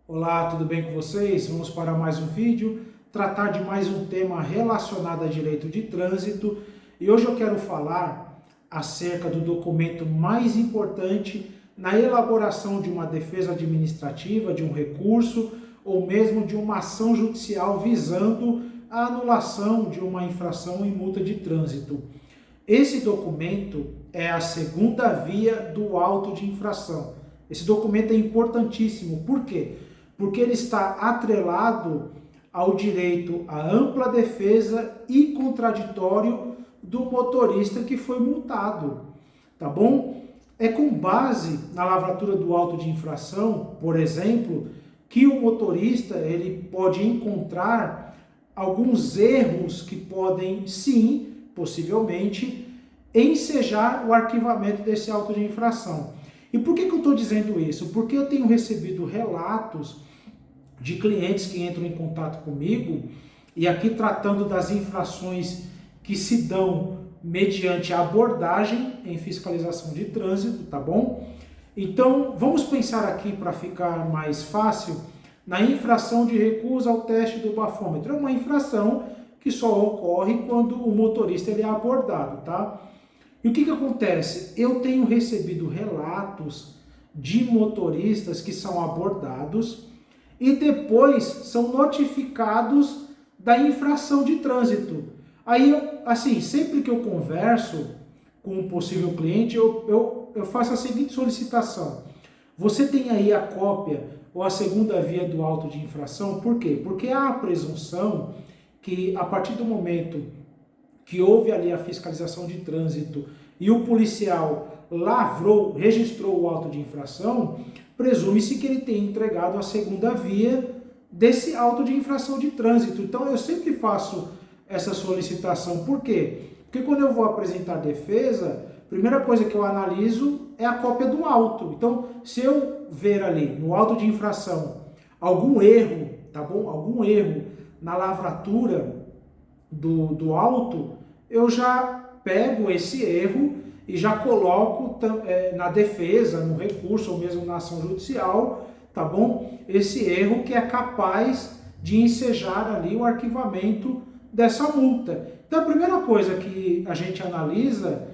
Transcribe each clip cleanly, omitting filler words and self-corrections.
Olá, tudo bem com vocês? Vamos para mais um vídeo, tratar de mais um tema relacionado a direito de trânsito. E hoje eu quero falar acerca do documento mais importante na elaboração de uma defesa administrativa, de um recurso ou mesmo de uma ação judicial visando a anulação de uma infração e multa de trânsito. Esse documento é a segunda via do auto de infração. Esse documento é importantíssimo. Por quê? Porque ele está atrelado ao direito à ampla defesa e contraditório do motorista que foi multado, tá bom? É com base na lavratura do auto de infração, por exemplo, que o motorista ele pode encontrar alguns erros que podem, sim, possivelmente, ensejar o arquivamento desse auto de infração. E por que eu estou dizendo isso? Porque eu tenho recebido relatos de clientes que entram em contato comigo, e aqui tratando das infrações que se dão mediante a abordagem em fiscalização de trânsito, tá bom? Então, vamos pensar aqui para ficar mais fácil, na infração de recusa ao teste do bafômetro. É uma infração que só ocorre quando o motorista ele é abordado, tá? E o que acontece? Eu tenho recebido relatos de motoristas que são abordados e depois são notificados da infração de trânsito. Aí, assim, sempre que eu converso com um possível cliente, eu faço a seguinte solicitação. Você tem aí a cópia ou a segunda via do auto de infração? Por quê? Porque há a presunção que, a partir do momento que houve ali a fiscalização de trânsito e o policial registrou o auto de infração, presume-se que ele tenha entregado a segunda via desse auto de infração de trânsito. Então eu sempre faço essa solicitação. Por quê? Porque quando eu vou apresentar defesa, a primeira coisa que eu analiso é a cópia do auto. Então, se eu ver ali no auto de infração algum erro, tá bom? Algum erro na lavratura do auto, eu já pego esse erro e já coloco na defesa, no recurso ou mesmo na ação judicial, tá bom? Esse erro que é capaz de ensejar ali o arquivamento dessa multa. Então a primeira coisa que a gente analisa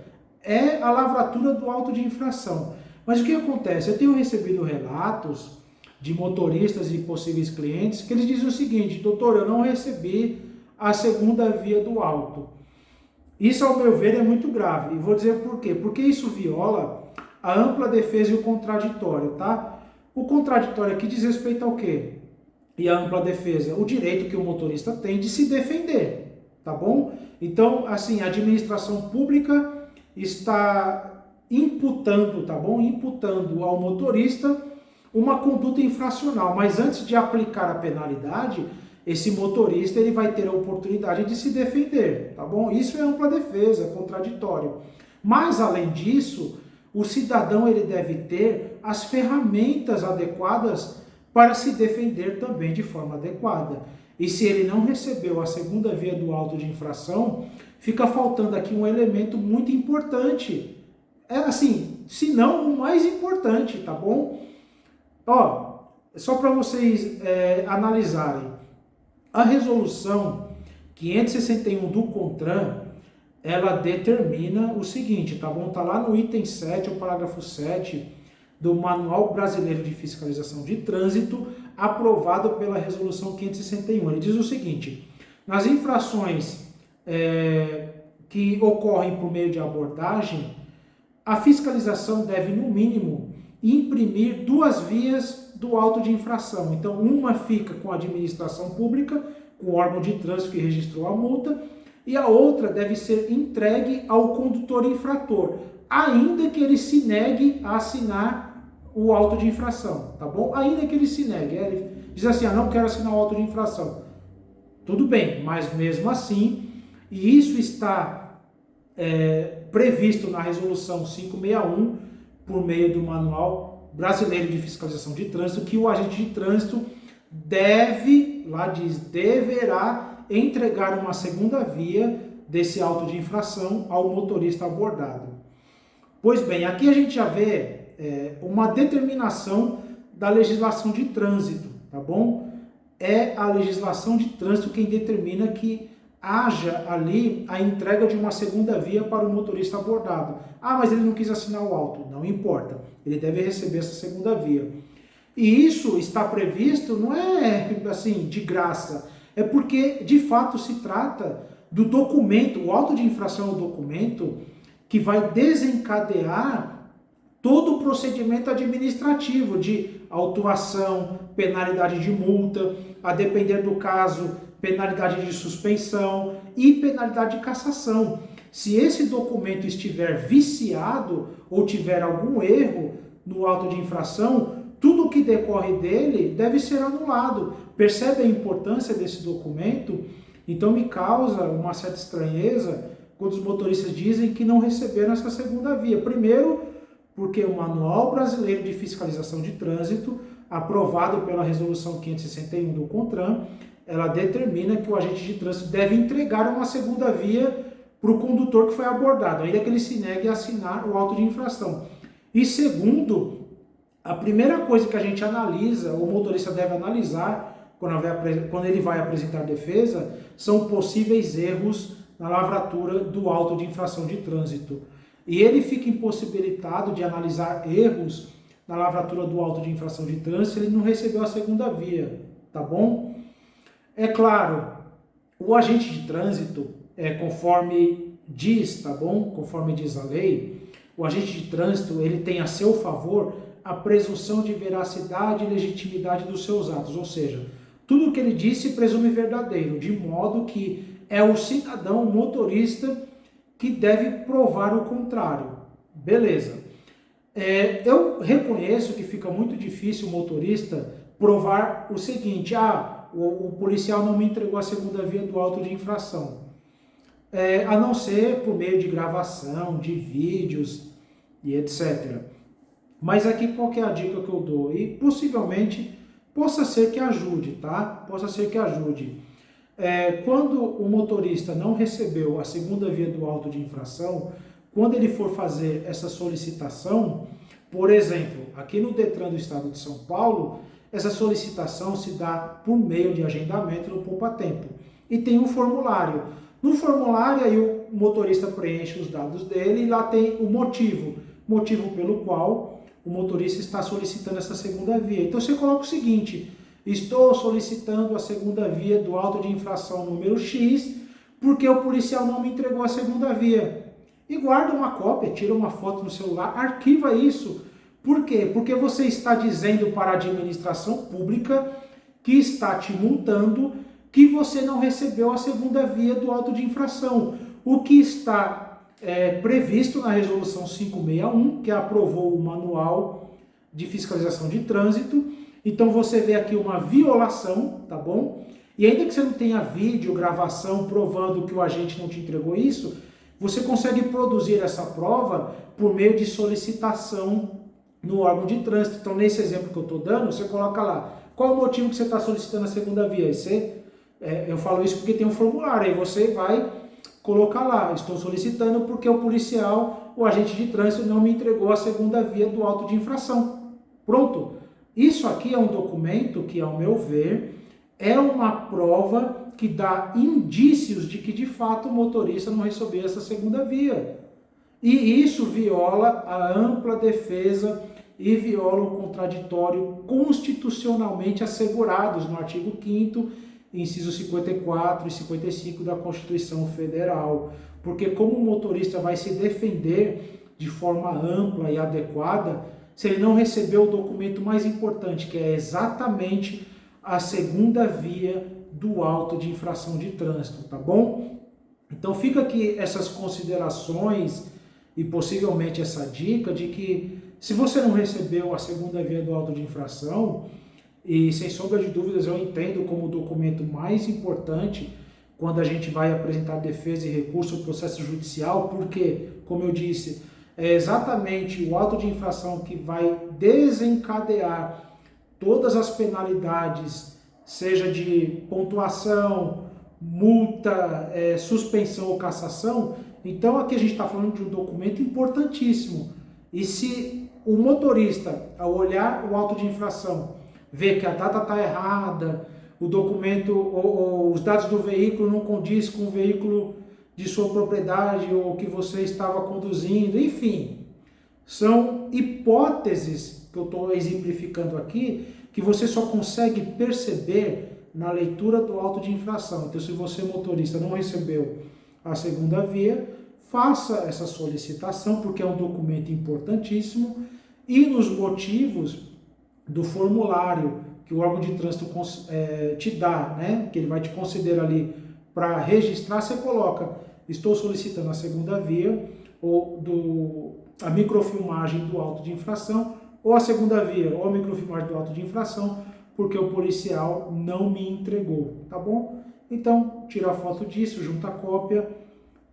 é a lavratura do auto de infração. Mas o que acontece? Eu tenho recebido relatos de motoristas e possíveis clientes que eles dizem o seguinte: doutor, eu não recebi a segunda via do auto. Isso, ao meu ver, é muito grave. E vou dizer por quê. Porque isso viola a ampla defesa e o contraditório, tá? O contraditório aqui diz respeito ao quê? E a ampla defesa? O direito que o motorista tem de se defender, tá bom? Então, assim, a administração pública está imputando, tá bom? Imputando ao motorista uma conduta infracional. Mas antes de aplicar a penalidade, esse motorista ele vai ter a oportunidade de se defender, tá bom? Isso é ampla defesa, contraditório. Mas, além disso, o cidadão ele deve ter as ferramentas adequadas para se defender também de forma adequada. E se ele não recebeu a segunda via do auto de infração, fica faltando aqui um elemento muito importante. É assim, se não o mais importante, tá bom? Ó, só para vocês analisarem. A resolução 561 do CONTRAN, ela determina o seguinte, tá bom? Tá lá no item 7, o parágrafo 7 do Manual Brasileiro de Fiscalização de Trânsito, aprovado pela resolução 561. Ele diz o seguinte: nas infrações que ocorrem por meio de abordagem, a fiscalização deve, no mínimo, imprimir duas vias do auto de infração. Então, uma fica com a administração pública, com o órgão de trânsito que registrou a multa, e a outra deve ser entregue ao condutor infrator, ainda que ele se negue a assinar o auto de infração, tá bom? Ainda que ele se negue, ele diz assim, não quero assinar o auto de infração. Tudo bem, mas mesmo assim, e isso está previsto na resolução 561, por meio do Manual Brasileiro de Fiscalização de Trânsito, que o agente de trânsito deve, lá diz, deverá entregar uma segunda via desse auto de infração ao motorista abordado. Pois bem, aqui a gente já vê uma determinação da legislação de trânsito, tá bom? É a legislação de trânsito quem determina que haja ali a entrega de uma segunda via para o motorista abordado. Ah, mas ele não quis assinar o auto. Não importa, ele deve receber essa segunda via. E isso está previsto, não é assim, de graça, é porque de fato se trata do documento, o auto de infração é o documento que vai desencadear todo o procedimento administrativo de autuação, penalidade de multa, a depender do caso, penalidade de suspensão e penalidade de cassação. Se esse documento estiver viciado ou tiver algum erro no auto de infração, tudo o que decorre dele deve ser anulado. Percebe a importância desse documento? Então me causa uma certa estranheza quando os motoristas dizem que não receberam essa segunda via. Primeiro, porque o Manual Brasileiro de Fiscalização de Trânsito, aprovado pela Resolução 561 do CONTRAN, ela determina que o agente de trânsito deve entregar uma segunda via para o condutor que foi abordado, ainda que ele se negue a assinar o auto de infração. E segundo, a primeira coisa que a gente analisa, o motorista deve analisar quando ele vai apresentar defesa, são possíveis erros na lavratura do auto de infração de trânsito. E ele fica impossibilitado de analisar erros na lavratura do auto de infração de trânsito se ele não recebeu a segunda via, tá bom? É claro, o agente de trânsito, conforme diz, tá bom? Conforme diz a lei, o agente de trânsito, ele tem a seu favor a presunção de veracidade e legitimidade dos seus atos, ou seja, tudo o que ele disse presume verdadeiro, de modo que é o cidadão, o motorista, que deve provar o contrário. Beleza. Eu reconheço que fica muito difícil o motorista provar o seguinte, o policial não me entregou a segunda via do auto de infração. A não ser por meio de gravação, de vídeos e etc. Mas aqui qual que é a dica que eu dou? E possivelmente possa ser que ajude, tá? Possa ser que ajude. Quando o motorista não recebeu a segunda via do auto de infração, quando ele for fazer essa solicitação, por exemplo, aqui no Detran do Estado de São Paulo, essa solicitação se dá por meio de agendamento no Poupa Tempo. E tem um formulário. No formulário, aí o motorista preenche os dados dele e lá tem o motivo pelo qual o motorista está solicitando essa segunda via. Então você coloca o seguinte: estou solicitando a segunda via do auto de infração número X, porque o policial não me entregou a segunda via. E guarda uma cópia, tira uma foto no celular, arquiva isso. Por quê? Porque você está dizendo para a administração pública que está te multando que você não recebeu a segunda via do auto de infração. O que está previsto na Resolução 561, que aprovou o Manual de Fiscalização de Trânsito. Então você vê aqui uma violação, tá bom? E ainda que você não tenha vídeo, gravação provando que o agente não te entregou isso, você consegue produzir essa prova por meio de solicitação no órgão de trânsito. Então nesse exemplo que eu estou dando, você coloca lá, qual o motivo que você está solicitando a segunda via? Eu falo isso porque tem um formulário, aí você vai colocar lá, estou solicitando porque o policial, o agente de trânsito não me entregou a segunda via do auto de infração. Pronto. Isso aqui é um documento que, ao meu ver, é uma prova que dá indícios de que, de fato, o motorista não recebeu essa segunda via. E isso viola a ampla defesa e viola o contraditório constitucionalmente assegurados no artigo 5º, inciso 54 e 55 da Constituição Federal. Porque como o motorista vai se defender de forma ampla e adequada se ele não recebeu o documento mais importante, que é exatamente a segunda via do auto de infração de trânsito, tá bom? Então fica aqui essas considerações e possivelmente essa dica de que se você não recebeu a segunda via do auto de infração, e sem sombra de dúvidas eu entendo como o documento mais importante quando a gente vai apresentar defesa e recurso ao processo judicial, porque, como eu disse, é exatamente o auto de infração que vai desencadear todas as penalidades, seja de pontuação, multa, suspensão ou cassação. Então aqui a gente está falando de um documento importantíssimo. E se o motorista, ao olhar o auto de infração, vê que a data está errada, o documento ou os dados do veículo não condiz com o veículo de sua propriedade ou que você estava conduzindo, enfim. São hipóteses que eu estou exemplificando aqui, que você só consegue perceber na leitura do auto de infração. Então, se você, motorista, não recebeu a segunda via, faça essa solicitação, porque é um documento importantíssimo, e nos motivos do formulário que o órgão de trânsito te dá, né, que ele vai te conceder ali para registrar, você coloca: estou solicitando a segunda via, ou a microfilmagem do auto de infração, ou a segunda via, ou a microfilmagem do auto de infração, porque o policial não me entregou, tá bom? Então, tira a foto disso, junta a cópia,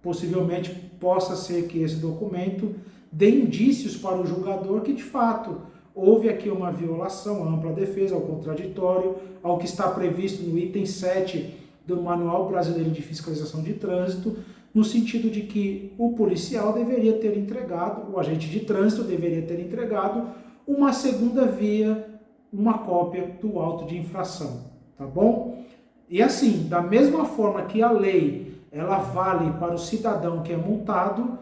possivelmente possa ser que esse documento dê indícios para o julgador que, de fato, houve aqui uma violação à ampla defesa, ao contraditório, ao que está previsto no item 7 do Manual Brasileiro de Fiscalização de Trânsito, no sentido de que o policial deveria ter entregado, o agente de trânsito deveria ter entregado uma segunda via, uma cópia do auto de infração, tá bom? E assim, da mesma forma que a lei, ela vale para o cidadão que é multado,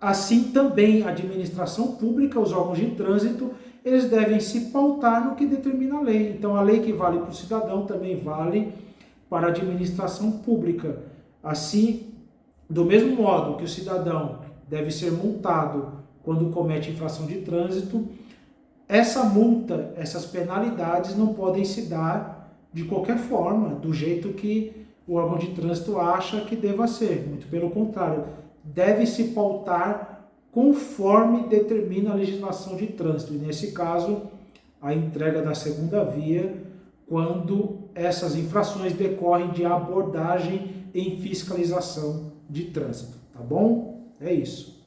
assim também a administração pública, os órgãos de trânsito, eles devem se pautar no que determina a lei. Então, a lei que vale para o cidadão também vale para a administração pública. Assim, do mesmo modo que o cidadão deve ser multado quando comete infração de trânsito, essa multa, essas penalidades não podem se dar de qualquer forma, do jeito que o órgão de trânsito acha que deva ser. Muito pelo contrário, deve se pautar conforme determina a legislação de trânsito. E nesse caso, a entrega da segunda via, quando essas infrações decorrem de abordagem em fiscalização de trânsito, tá bom? É isso.